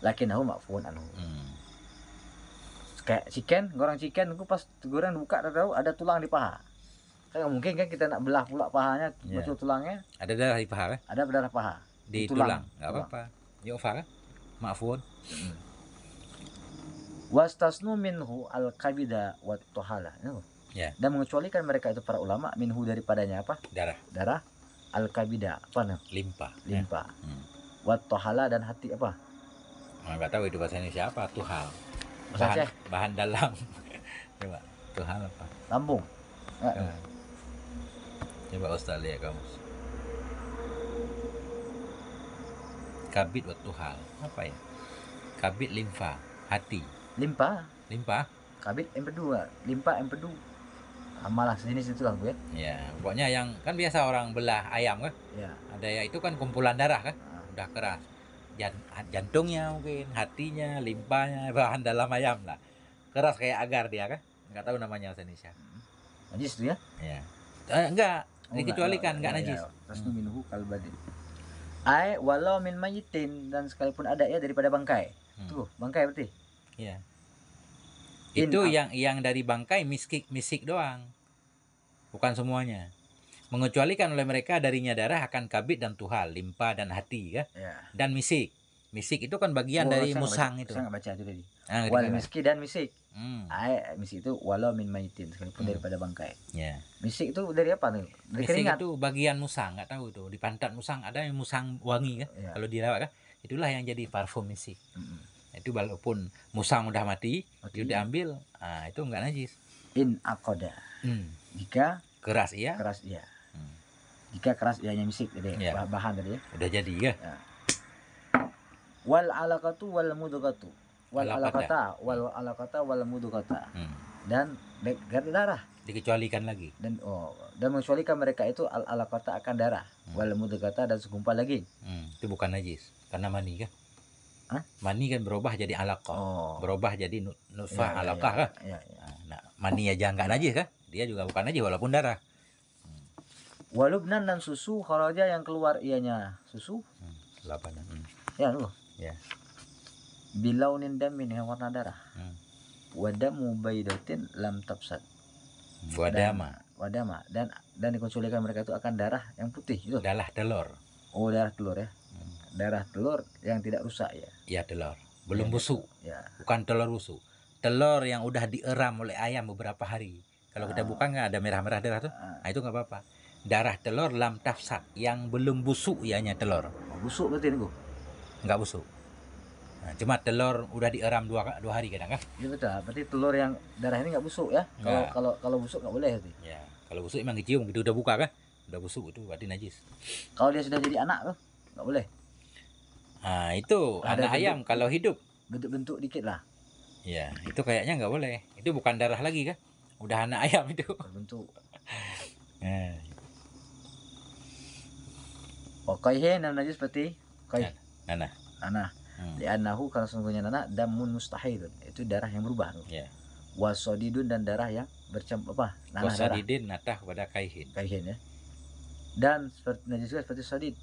Lakinahu ma'fuun anhu. Kayak chicken, goreng chicken, aku pas goreng buka tahu ada tulang di paha. Kan mungkin kan kita nak belah pula pahanya, muncul tulangnya. Ada darah di paha kan? Ada darah paha. Di tulang. Enggak apa-apa. Yu'fa kan? Ma'fuun. Wastasnu minhu al-kabida wat tohala. Ya. Dan mengecualikan mereka itu para ulama minhu daripadanya apa? Darah. Al-kabida apa nih? Limpa. Ya. Wat tohala, dan hati apa? Nggak tahu itu bahasa Indonesia apa, tuhal. Bahan dalam. Coba, tuhal apa? Lambung. Coba Ustaz lihat kamu. Kabid wa tuhal. Apa ya? Kabid limfa, hati. Limpa. Kabid empedu, limpa empedu. Malah sejenis itu kan gue. Ya, pokoknya yang kan biasa orang belah ayam kan? Ya. Ada ya, itu kan kumpulan darah kan? Udah keras. Jantungnya mungkin, hatinya, limpanya, bahan dalam ayam lah. Keras kayak agar dia kan? Nggak tahu namanya bahasa Indonesia. Najis itu ya? Ya. Enggak, dikecualikan, enggak najis. Rasnu minhu kalbadi. Ai walau min mayitin, dan sekalipun ada ya daripada bangkai. Tuh, bangkai berarti. Iya. Itu yang dari bangkai misik doang. Bukan semuanya. Mengecualikan oleh mereka darinya darah akan kabid dan tuhal, limpa dan hati ya. Dan misik. Misik itu kan bagian dari musang itu. Saya nggak baca itu tadi. Wal miski dan misik. Misik itu walau min maitin, sekalipun daripada bangkai. Ya. Misik itu dari apa nih? Dari misik keringat. Itu bagian musang, nggak tahu tuh. Di pantat musang ada yang musang wangi kan. Ya. Kalau dirawat kan, itulah yang jadi parfum misik. Itu walaupun musang udah mati, dia diambil, itu nggak najis. In akoda. Jika keras iya. Jika keras ianya misik, jadi bahan tadi ya. Udah jadi ya. Wal alaqatu wal mudghatu. Wal alaqata wal mudghata. Dan darah dikecualikan lagi. Dan mengecualikan mereka itu al alaqata akan darah, wal mudghata dan segumpal lagi. Itu bukan najis karena mani kan. Mani kan berubah jadi alaqah. Berubah jadi nutfah alaqah kan. Nah, mani aja enggak najis kan? Dia juga bukan najis walaupun darah. Walubnan dan susu kharaja yang keluar ianya susu. Labanan. Ya loh. Ya. Bilaunin damin yang warna darah. Wadamu baidatin lam tafsad. Wadama dan dikecualikan mereka itu akan darah yang putih itu. Darah telur. Oh, darah telur ya. Darah telur yang tidak rusak ya. Ya, telur. Belum busuk. Ya. Bukan telur busuk. Telur yang udah dieram oleh ayam beberapa hari. Kalau kita buka nggak ada merah-merah darah tuh. Nah, itu nggak apa-apa. Darah telur lam tafsad, yang belum busuk ianya telur. Busuk berarti nih, nggak busuk. Nah, cuma telur udah dieram dua hari kadang kan? Iya betul. Berarti telur yang darah ini nggak busuk ya? Kalau busuk nggak boleh berarti. Ya, kalau busuk emang dicium gitu, udah buka kan? Udah busuk itu berarti najis. Kalau dia sudah jadi anak tuh nggak boleh. Nah, itu ada anak ayam kalau hidup. Bentuk-bentuk dikit lah. Ya, itu kayaknya nggak boleh. Itu bukan darah lagi kan? Udah anak ayam itu. Berbentuk. Kaihin dan najis seperti kaih. Nanah. Li'annahu karena sesungguhnya nanah damun mustahilun. Itu darah yang berubah. Ya. Wasodidun dan darah yang bercampur apa? Nanah darah. Wasadidin natah kepada kaihin. Kaihin ya. Dan seperti najis juga seperti sodid.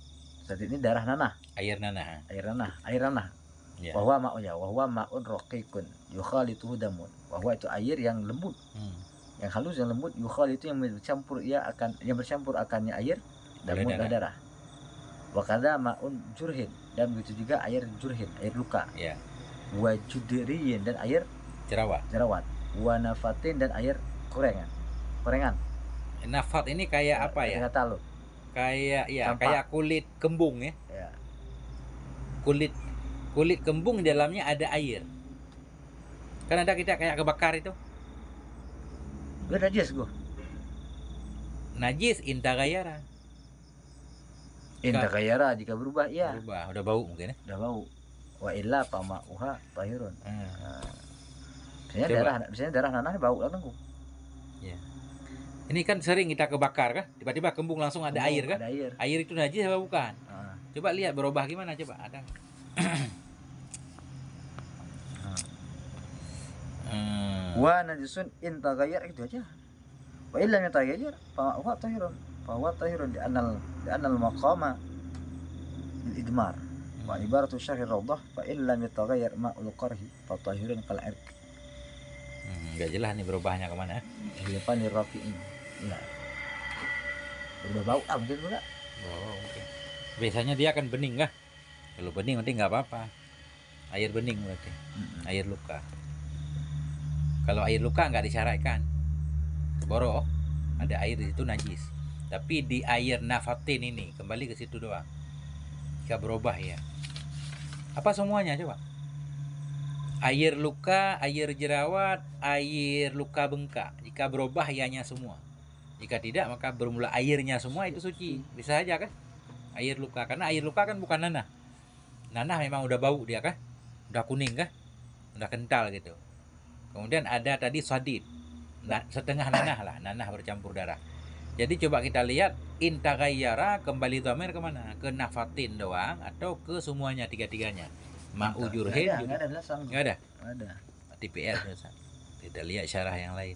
Sodid ini darah nanah. Air nanah. Ya. Wahwa ma'un raqiqun yukhalituhu damun. Wahwa itu air yang lembut. Yang halus yang lembut, yukhal itu yang bercampur akannya air damun dan darah. Wa kadza ma'un jurhin, dan begitu juga air jurhin, air luka. Ya. Wa judriyin, dan air jerawat. Wa nafatin, dan air korengan. Nafat ini kayak apa ya? Kayak kulit kembung ya. Kulit kembung di dalamnya ada air. Kan ada kita kayak kebakar itu. Najis gua. Najis intagayara. Intagayara jika berubah ya. Berubah, udah bau mungkin ya. Udah bau. Wa illa pama'uha tahirun. Biasanya darah nanah bau langsung. Ya. Ini kan sering kita kebakar kan, tiba-tiba kembung langsung ada air kan? Ada air. Air itu najis apa bukan? Coba lihat berubah gimana coba, ada. Wa najisun in tagayyar, itu aja. Wa illa yataghayyar fa huwa tahirun di anal maqama bil idmar. Wa ibaratu syarhi rawdah fa illa yataghayyar ma'ul qarhi fa tahirun kal irq. Enggak jelas nih berubahnya kemana. Di depan rafi'in. Ya. Udah bau mungkin enggak? Mungkin. Biasanya dia akan bening kah? Kalau bening nanti nggak apa-apa. Air bening berarti. Air luka. Kalau air luka nggak disyaratkan. Boro, ada air di situ najis. Tapi di air nafatin ini kembali ke situ doang. Jika berubah ya. Apa semuanya coba? Air luka, air jerawat, air luka bengkak. Jika berubah ianya semua. Jika tidak maka bermula airnya semua itu suci. Bisa saja kan? Air luka, karena air luka kan bukan nanah. Nanah memang udah bau dia kan? Udah kuning kan? Udah kental gitu. Kemudian ada tadi sadid. Setengah nanah lah, nanah bercampur darah. Jadi coba kita lihat intaghayyara kembali dhamir kemana? Ke nafatin doang atau ke semuanya tiga-tiganya? Ma'u jurhin enggak ada. Ada. TPR Ustaz. Kita lihat syarah yang lain.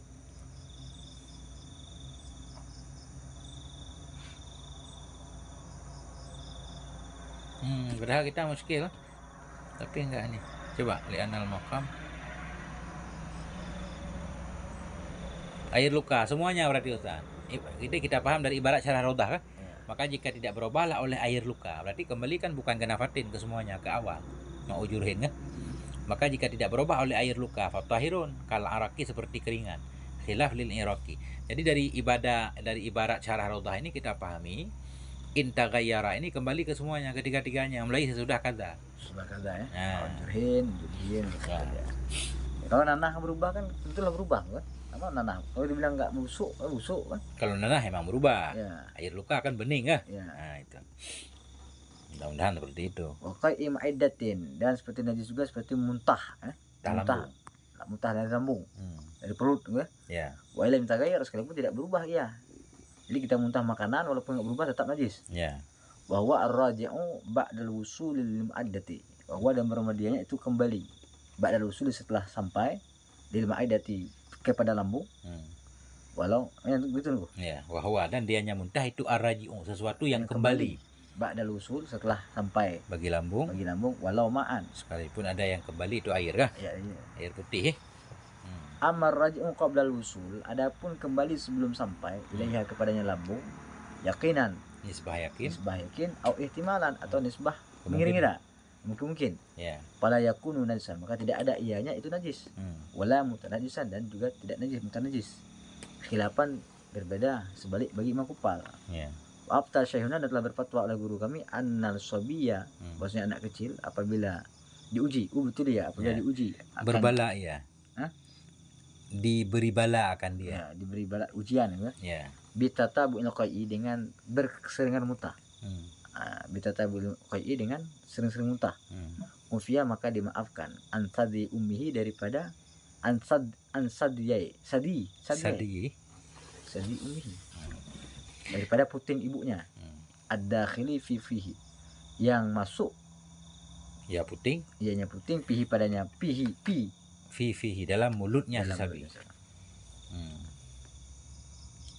Padahal kita muskil. Tapi enggak nih. Coba li'anal maqam. Air luka semuanya berarti Ustaz. Kita paham dari ibarat syarah Rawdah kan? Maka jika tidak berubahlah oleh air luka, berarti kembali kan bukan ke nafatin, ke semuanya, ke awal. Ma'ujurhin kan? Maka jika tidak berubah oleh air luka, fatahirun kal araki, seperti keringan. Khilaf lil iraqi. Jadi dari ibarat syarah Rawdah ini kita pahami intaghayyara ini kembali ke semuanya, ketiga-tiganya, mulai sesudah kaza. Sesudah kaza ya. Ma'ujurhin, kalau nanah berubah kan tentulah berubah kan? Nanah, kalau dibilang nggak busuk kan? Kalau nanah emang berubah, air luka kan bening kan? Nah itu. Mudah-mudahan seperti itu. Wakai ma'iddatin, dan seperti najis juga seperti muntah, muntah dari lambung, dari perut, ya. Wa ilam tagayyar, sekalipun tidak berubah ya. Jadi kita muntah makanan walaupun nggak berubah tetap najis. Ya. Bahwa ar-raji'u ba'dal wusul lil mu'addati, bahwa dan bermedianya itu kembali ba'dal wusul setelah sampai lil mu'addati kepada lambung. Walau gitu. Ya, wahwa dan dianya muntah itu ar-raji'u, sesuatu yang kembali. Ba'dal wusul setelah sampai bagi lambung walau ma'an, sekalipun ada yang kembali itu air kah? Ya. Air putih. Amar raji'u qablal wusul, adapun kembali sebelum sampai ilaiha kepadanya lambung, yakinan, nisbah yakin au ihtimalan, atau nisbah mengira-ngira, mungkin ya. Fala yakunu najisan, maka tidak ada ianya itu najis. Wala mutanajisan, dan juga tidak najis mutanajis. Khilafan berbeda sebalik bagi Imam Kupal. Ya. Afta Syekhuna, dan telah berfatwa oleh guru kami annal sabiyya, bahwasanya anak kecil apabila diuji, betul ya, apabila diuji akan berbala ya. Diberi bala akan dia. Ya, diberi bala ujian ya. Bitatabu'il qai'i, dengan berseringan muntah. Bitatabu'il qai'i, dengan sering-sering muntah. ufia maka dimaafkan, ansadi ummihi daripada sadi ummihi daripada puting ibunya, ad-dakhili fi fihi yang masuk ya puting, ianya puting, fihi padanya, fihi dalam mulutnya si sabi.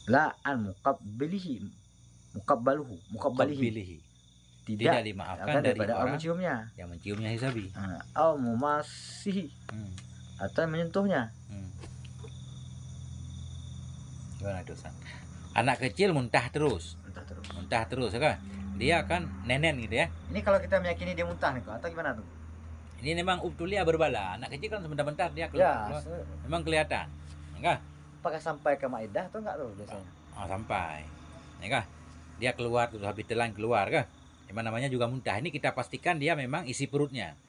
La an muqabbalihi tidak dimaafkan daripada orang menciumnya, yang menciumnya si sabi, au mumasihi atau menyentuhnya. Gimana dosa? Anak kecil muntah terus ya kan? Dia kan nenen gitu ya. Ini kalau kita meyakini dia muntah nih atau gimana tuh? Ini memang ubtulia berbala. Anak kecil kan sebentar-bentar dia keluar. Memang kelihatan, enggak? Apakah sampai ke maidah atau enggak tuh biasanya? Sampai, enggak? Dia keluar terus habis telan keluar kan? Yang namanya juga muntah. Ini kita pastikan dia memang isi perutnya.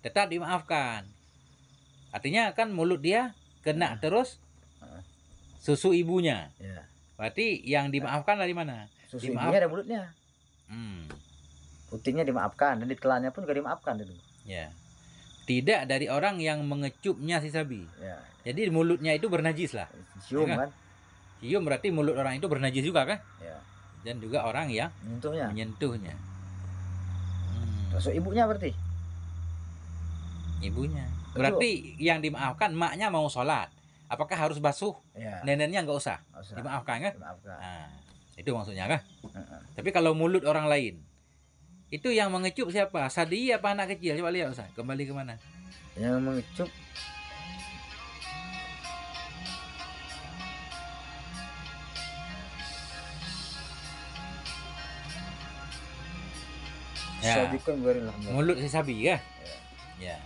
Tetap dimaafkan. Artinya kan mulut dia kena terus susu ibunya. Ya. Berarti yang dimaafkan dari mana? Susu ibunya ada mulutnya. Putingnya dimaafkan dan ditelannya pun juga dimaafkan itu. Ya. Tidak dari orang yang mengecupnya si sabi. Ya. Jadi mulutnya itu bernajis lah. Cium ya kan? Cium berarti mulut orang itu bernajis juga kan? Ya. Dan juga orang yang menyentuhnya. Terus ibunya berarti? Ibunya. Berarti yang dimaafkan maknya mau sholat. Apakah harus basuh? Ya. Neneknya nggak usah. Dimaafkan kan? Dimaafkan. Nah, itu maksudnya kan? Tapi kalau mulut orang lain, itu yang mengecup siapa? Sadi apa anak kecil? Coba lihat Ustaz. Kembali ke mana? Yang mengecup ya. Mulut si sabi ya? Ya.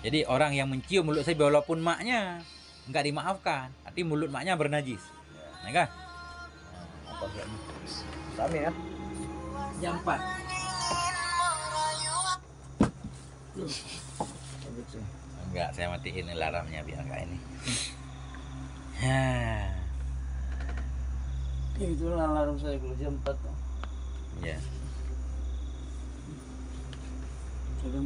Jadi orang yang mencium mulut sabi walaupun maknya nggak dimaafkan, arti mulut maknya bernajis. Ya kan? Apa sami ya? Jam 4. Enggak, saya matiin alarmnya biar nggak ini. Itulah alarm saya kalau jam 4. Ya.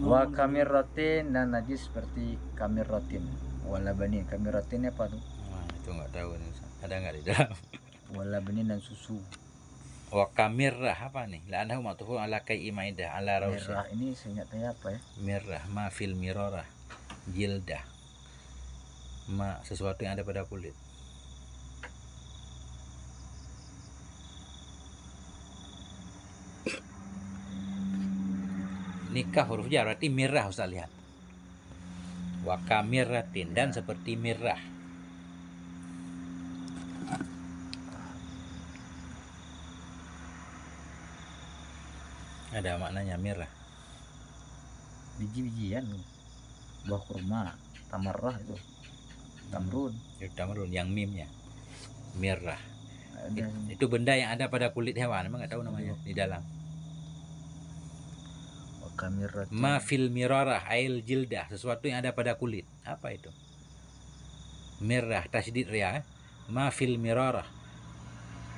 Wa kamiratin, dan najis seperti kamiratin. Wala banin, kamiratin apa tuh? Itu nggak tahu nih. Ada nggak di dalam? Wala banin dan susu. Wa kamirrah apa nih? La anahu ma'tufun ala kai'i maidah ala rausya. Mirrah ini saya tanya apa ya? Mirrah ma fil mirarah jildah. Ma sesuatu yang ada pada kulit. Nikah huruf jar berarti mirrah, Ustaz lihat. Wa kamiratin, dan seperti mirrah. Ada maknanya mirrah. Biji-bijian, buah kurma, tamarrah itu, tamrun. Tamrun yang mimnya, mirrah. Itu benda yang ada pada kulit hewan, emang nggak tahu namanya di dalam. Ma fil mirarah ail jildah, sesuatu yang ada pada kulit. Apa itu? Mirrah tasydid ya. Ma fil mirarah.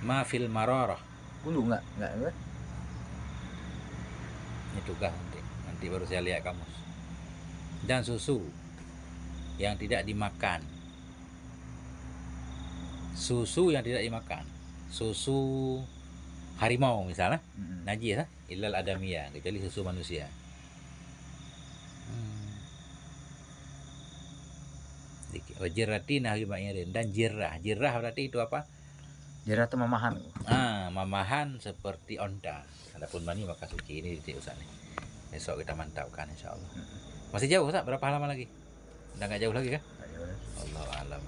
Ma fil mararah. Dulu enggak. Itu kah nanti baru saya lihat kamus. Dan susu yang tidak dimakan. Susu yang tidak dimakan. Susu harimau misalnya, najis ya, illal adamiyah, kecuali susu manusia. Jirratina hiba'irin, dan jirrah. Jirrah berarti itu apa? Jirrah itu mamahan. Mamahan seperti onta. Adapun mani maka suci. Ini titik Ustaz nih. Besok kita mantapkan insyaallah. Masih jauh Ustaz, berapa halaman lagi? Udah nggak jauh lagi kan? Allah a'lam.